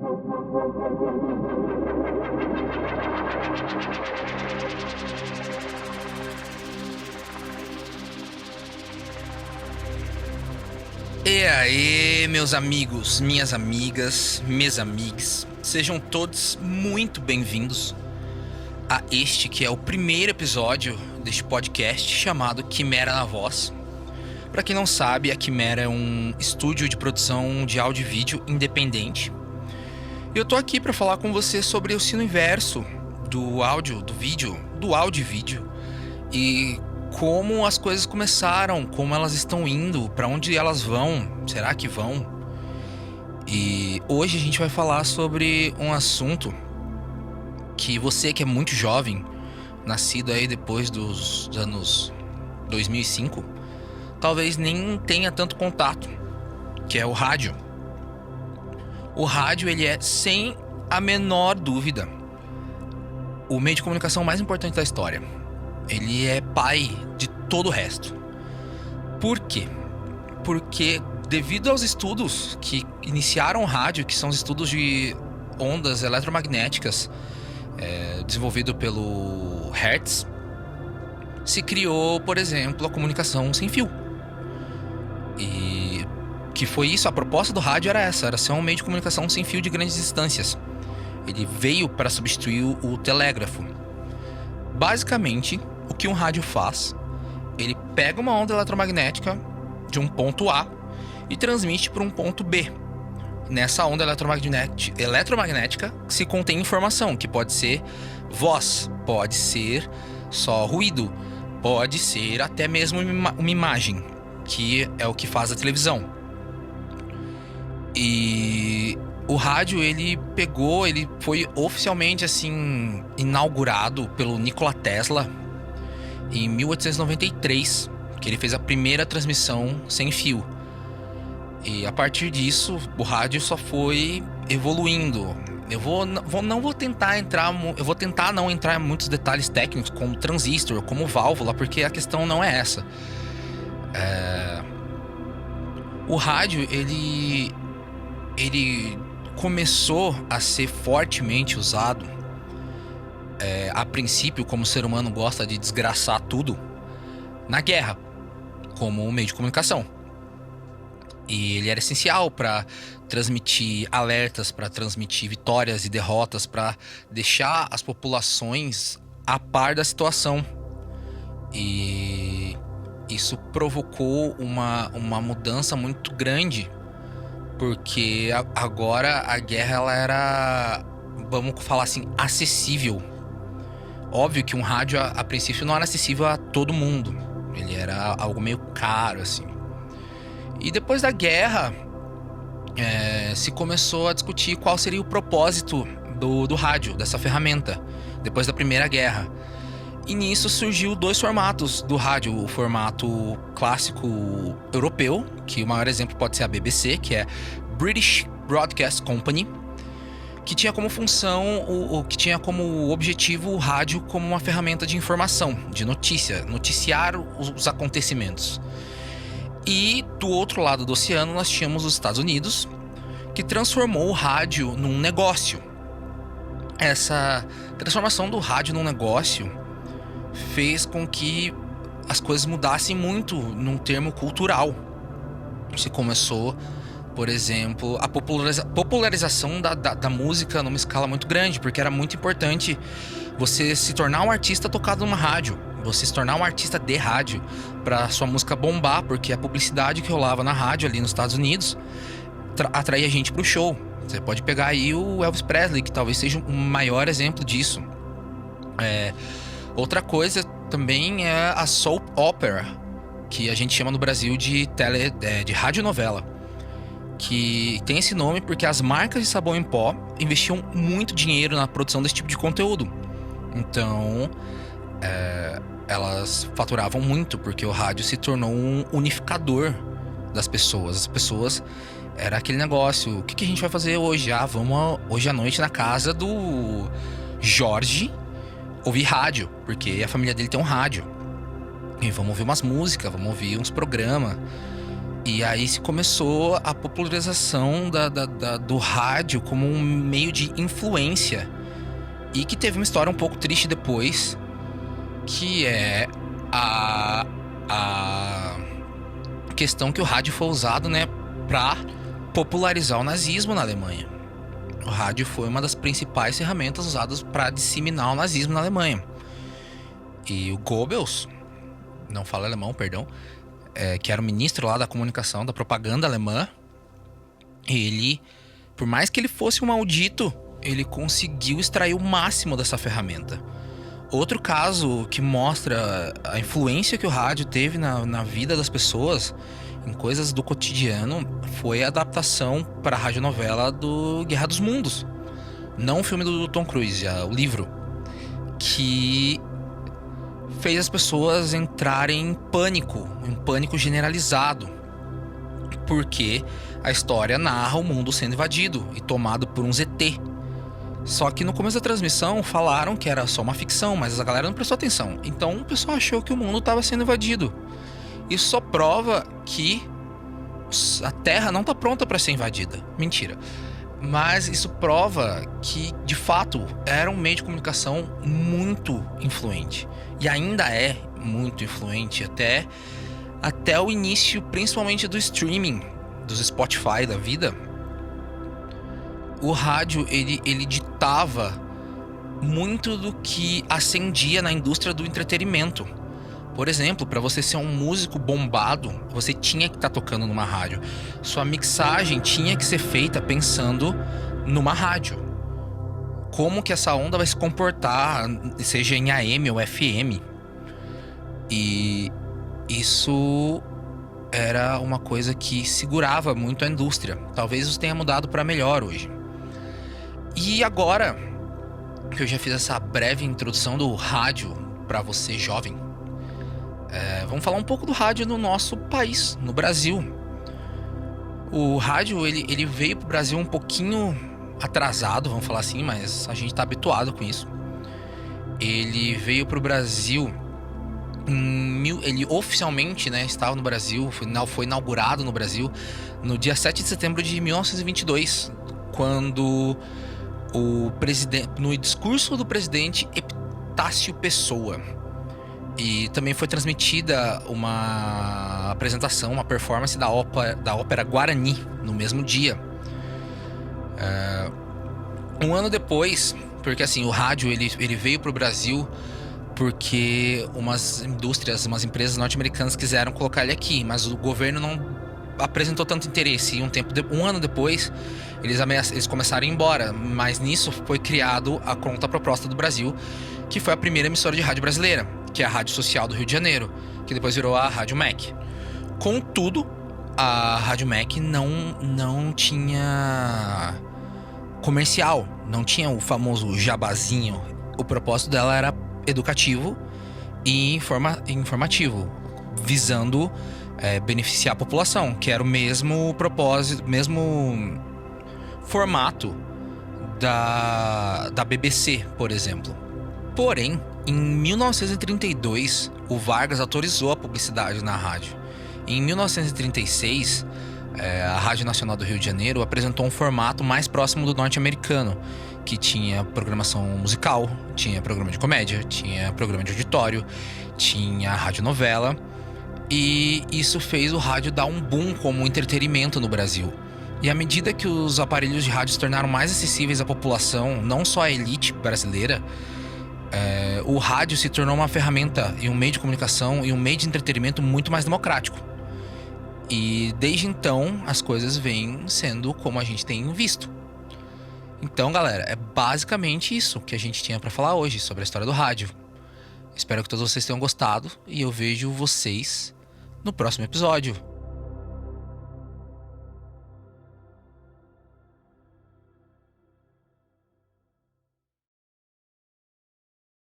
E aí, meus amigos, minhas amigas, meus amigos, sejam todos muito bem-vindos a este que é o primeiro episódio deste podcast chamado Quimera na Voz. Para quem não sabe, a Quimera é um estúdio de produção de áudio e vídeo independente. E eu tô aqui para falar com você sobre o sino inverso do áudio, do vídeo, do áudio e vídeo, e como as coisas começaram, como elas estão indo, para onde elas vão, será que vão? E hoje a gente vai falar sobre um assunto que você que é muito jovem, nascido aí depois dos anos 2005, talvez nem tenha tanto contato, que é o rádio. O rádio, ele é, sem a menor dúvida, o meio de comunicação mais importante da história. Ele é pai de todo o resto. Por quê? Porque devido aos estudos que iniciaram o rádio, que são os estudos de ondas eletromagnéticas, desenvolvido pelo Hertz, se criou, por exemplo, a comunicação sem fio. E que foi isso, a proposta do rádio era essa, era ser um meio de comunicação sem fio de grandes distâncias. Ele veio para substituir o telégrafo. Basicamente, o que um rádio faz, ele pega uma onda eletromagnética de um ponto A e transmite para um ponto B. Nessa onda eletromagnética se contém informação, que pode ser voz, pode ser só ruído, pode ser até mesmo uma imagem, que é o que faz a televisão. E o rádio, ele foi oficialmente assim inaugurado pelo Nikola Tesla em 1893, que ele fez a primeira transmissão sem fio. E a partir disso, o rádio só foi evoluindo. Eu vou tentar não entrar em muitos detalhes técnicos, como transistor, como válvula, porque a questão não é essa. O rádio, ele começou a ser fortemente usado, a princípio, como o ser humano gosta de desgraçar tudo, na guerra, como um meio de comunicação. E ele era essencial para transmitir alertas, para transmitir vitórias e derrotas, para deixar as populações a par da situação. E isso provocou uma mudança muito grande, porque agora a guerra, ela era, vamos falar assim, acessível. Óbvio que um rádio a princípio não era acessível a todo mundo, ele era algo meio caro assim. E depois da guerra, se começou a discutir qual seria o propósito do rádio, dessa ferramenta, depois da Primeira Guerra. E nisso surgiu dois formatos do rádio: o formato clássico europeu, que o maior exemplo pode ser a BBC, que é British Broadcast Company, que tinha como função, que tinha como objetivo o rádio como uma ferramenta de informação, de noticiar os acontecimentos. E do outro lado do oceano nós tínhamos os Estados Unidos, que transformou o rádio num negócio. Essa transformação do rádio num negócio fez com que as coisas mudassem muito num termo cultural. Se começou, por exemplo, a popularização da música numa escala muito grande, porque era muito importante você se tornar um artista tocado numa rádio, você se tornar um artista de rádio, para sua música bombar, porque a publicidade que rolava na rádio ali nos Estados Unidos atraía gente pro show. Você pode pegar aí o Elvis Presley, que talvez seja o maior exemplo disso. Outra coisa também é a soap opera, que a gente chama no Brasil de radionovela, que tem esse nome porque as marcas de sabão em pó investiam muito dinheiro na produção desse tipo de conteúdo. Então, elas faturavam muito, porque o rádio se tornou um unificador das pessoas. As pessoas, era aquele negócio: o que a gente vai fazer hoje? Vamos hoje à noite na casa do Jorge ouvir rádio, porque a família dele tem um rádio. E vamos ouvir umas músicas, vamos ouvir uns programas. E aí se começou a popularização do rádio como um meio de influência. E que teve uma história um pouco triste depois, que é a questão que o rádio foi usado, né, para popularizar o nazismo na Alemanha. O rádio foi uma das principais ferramentas usadas para disseminar o nazismo na Alemanha. E o Goebbels, não fala alemão, perdão, que era o ministro lá da comunicação, da propaganda alemã, ele, por mais que ele fosse um maldito, ele conseguiu extrair o máximo dessa ferramenta. Outro caso que mostra a influência que o rádio teve na vida das pessoas, em coisas do cotidiano, foi a adaptação para a radionovela do Guerra dos Mundos. Não o filme do Tom Cruise, o livro. Que fez as pessoas entrarem em pânico generalizado. Porque a história narra o mundo sendo invadido e tomado por um ZT. Só que no começo da transmissão falaram que era só uma ficção, mas a galera não prestou atenção. Então o pessoal achou que o mundo estava sendo invadido. Isso só prova que a Terra não está pronta para ser invadida. Mentira. Mas isso prova que, de fato, era um meio de comunicação muito influente. E ainda é muito influente até o início, principalmente do streaming, dos Spotify da vida. O rádio, ele ditava muito do que ascendia na indústria do entretenimento. Por exemplo, para você ser um músico bombado, você tinha que estar tocando numa rádio. Sua mixagem tinha que ser feita pensando numa rádio. Como que essa onda vai se comportar, seja em AM ou FM. E isso era uma coisa que segurava muito a indústria. Talvez isso tenha mudado para melhor hoje. E agora que eu já fiz essa breve introdução do rádio para você jovem, vamos falar um pouco do rádio no nosso país, no Brasil. O rádio ele veio pro Brasil um pouquinho atrasado, vamos falar assim, mas a gente tá habituado com isso. Ele veio pro Brasil ele oficialmente, né, estava no Brasil, foi inaugurado no Brasil no dia 7 de setembro de 1922, quando no discurso do presidente Epitácio Pessoa. E também foi transmitida uma apresentação, uma performance da ópera Guarani no mesmo dia. Um ano depois, porque assim, o rádio ele veio para o Brasil porque umas empresas norte-americanas quiseram colocar ele aqui, mas o governo não apresentou tanto interesse. E um ano depois, eles começaram a ir embora. Mas nisso foi criado a Conta Proposta do Brasil, que foi a primeira emissora de rádio brasileira, que é a Rádio Social do Rio de Janeiro, que depois virou a Rádio MEC. Contudo, a Rádio MEC não tinha comercial, não tinha o famoso jabazinho. O propósito dela era educativo e informativo, visando beneficiar a população, que era o mesmo propósito, mesmo formato da BBC, por exemplo. Porém, em 1932, o Vargas autorizou a publicidade na rádio. Em 1936, a Rádio Nacional do Rio de Janeiro apresentou um formato mais próximo do norte-americano, que tinha programação musical, tinha programa de comédia, tinha programa de auditório, tinha radionovela. E isso fez o rádio dar um boom como entretenimento no Brasil. E à medida que os aparelhos de rádio se tornaram mais acessíveis à população, não só à elite brasileira, o rádio se tornou uma ferramenta e um meio de comunicação e um meio de entretenimento muito mais democrático. E desde então, as coisas vêm sendo como a gente tem visto. Então, galera, é basicamente isso que a gente tinha pra falar hoje sobre a história do rádio. Espero que todos vocês tenham gostado e eu vejo vocês no próximo episódio.